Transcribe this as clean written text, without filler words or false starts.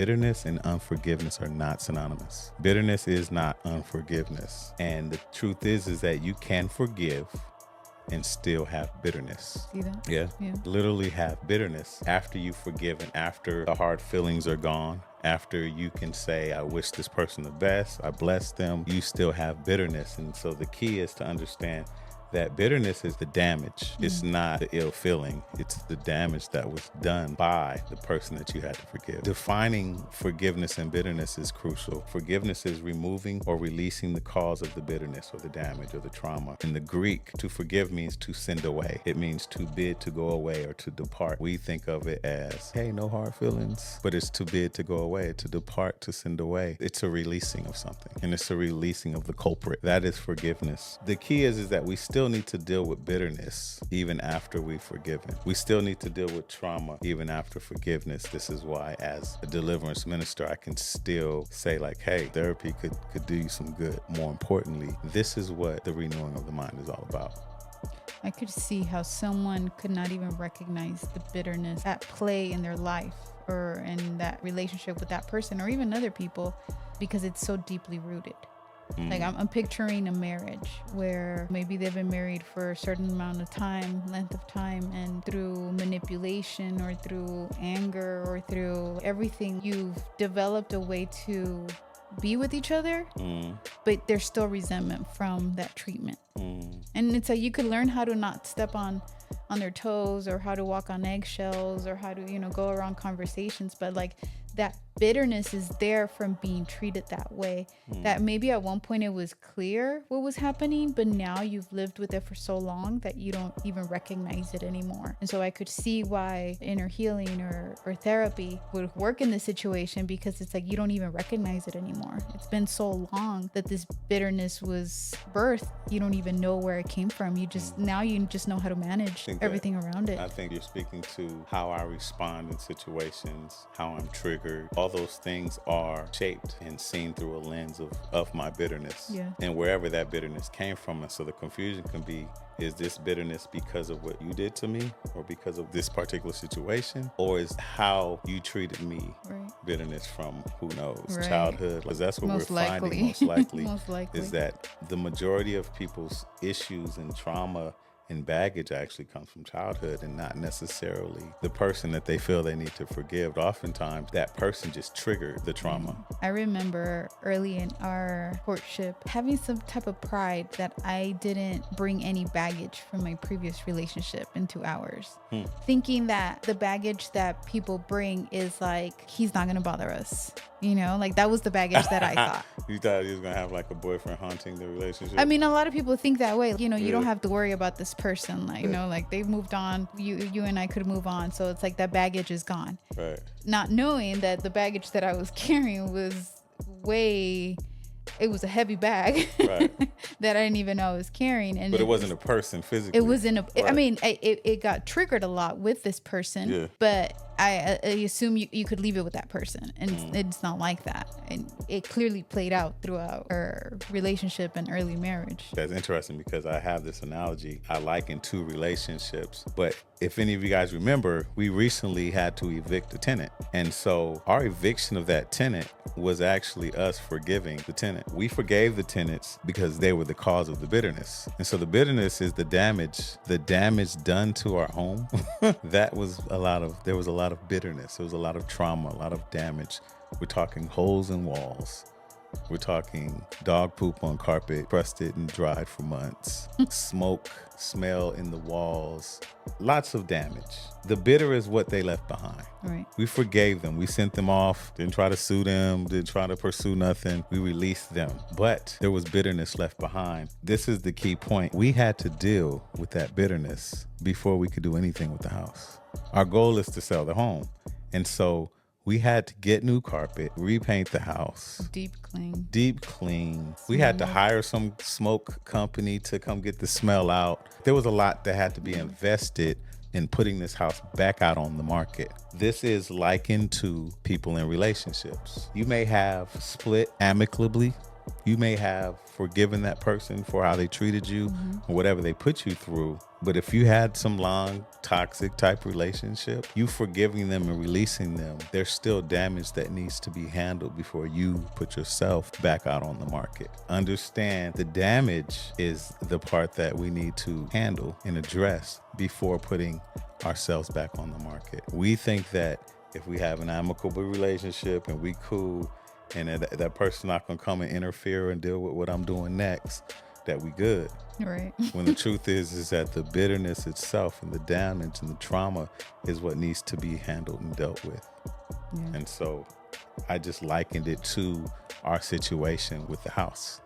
Bitterness and unforgiveness are not synonymous. Bitterness is not unforgiveness. And the truth is that you can forgive and still have bitterness. See that? Yeah. Yeah. Literally have bitterness after you've forgiven, after the hard feelings are gone, after you can say, I wish this person the best, I bless them, you still have bitterness. And so the key is to understand that bitterness is the damage. It's not the ill feeling. It's the damage that was done by the person that you had to forgive. Defining forgiveness and bitterness is crucial. Forgiveness is removing or releasing the cause of the bitterness or the damage or the trauma. In the Greek, to forgive means to send away. It means to bid to go away or to depart. We think of it as, hey, no hard feelings, but it's to bid to go away, to depart, to send away. It's a releasing of something, and it's a releasing of the culprit. That is forgiveness. The key is that we still need to deal with bitterness even after we've forgiven. We still need to deal with trauma even after forgiveness. This is why, as a deliverance minister, I can still say like, hey, therapy could do you some good. More importantly, this is what the renewing of the mind is all about. I could see how someone could not even recognize the bitterness at play in their life or in that relationship with that person or even other people because it's so deeply rooted. Like I'm picturing a marriage where maybe they've been married for a certain amount of time, length of time, and through manipulation or through anger or through everything, you've developed a way to be with each other, but there's still resentment from that treatment. And it's like you could learn how to not step on their toes or how to walk on eggshells or how to, go around conversations, but like that bitterness is there from being treated that way, that maybe at one point it was clear what was happening, but now you've lived with it for so long that you don't even recognize it anymore. And so I could see why inner healing or therapy would work in this situation, because it's like you don't even recognize it anymore. It's been so long that this bitterness was birthed. You don't even know where it came from. You just now you just know how to manage everything around it. I think you're speaking to how I respond in situations, how I'm triggered. All those things are shaped and seen through a lens of my bitterness, and wherever that bitterness came from. And so the confusion can be, is this bitterness because of what you did to me or because of this particular situation, or is how you treated me bitterness from, who knows, childhood? Because that's what we're finding most likely is that the majority of people's issues and trauma and baggage actually comes from childhood and not necessarily the person that they feel they need to forgive. Oftentimes, that person just triggered the trauma. I remember early in our courtship having some type of pride that I didn't bring any baggage from my previous relationship into ours. Thinking that the baggage that people bring is like, he's not going to bother us. Like that was the baggage that I thought. You thought he was going to have like a boyfriend haunting the relationship? I mean, a lot of people think that way. You don't have to worry about this person. Like, like they've moved on. You and I could move on. So it's like that baggage is gone. Right. Not knowing that the baggage that I was carrying was it was a heavy bag that I didn't even know I was carrying. But it wasn't a person physically. It wasn't I mean, it got triggered a lot with this person, but I assume you could leave it with that person, and it's not like that. And it clearly played out throughout our relationship and early marriage. That's interesting because I have this analogy I liken two relationships. But if any of you guys remember, we recently had to evict a tenant. And so our eviction of that tenant was actually us forgiving the tenant. We forgave the tenants because they were the cause of the bitterness. And so the bitterness is the damage done to our home. There was a lot of bitterness. There was a lot of trauma, a lot of damage. We're talking holes in walls. We're talking dog poop on carpet, crusted and dried for months. Smoke, smell in the walls. Lots of damage. The bitter is what they left behind. Right. We forgave them. We sent them off. Didn't try to sue them. Didn't try to pursue nothing. We released them. But there was bitterness left behind. This is the key point. We had to deal with that bitterness before we could do anything with the house. Our goal is to sell the home. And so we had to get new carpet, repaint the house. Deep clean. We had to hire some smoke company to come get the smell out. There was a lot that had to be invested in putting this house back out on the market. This is likened to people in relationships. You may have split amicably You may have forgiven that person for how they treated you or whatever they put you through. But if you had some long toxic type relationship, you forgiving them and releasing them, there's still damage that needs to be handled before you put yourself back out on the market. Understand the damage is the part that we need to handle and address before putting ourselves back on the market. We think that if we have an amicable relationship and we cool, and that person not gonna come and interfere and deal with what I'm doing next, that we good. Right. When the truth is that the bitterness itself and the damage and the trauma is what needs to be handled and dealt with. Yeah. And so I just likened it to our situation with the house.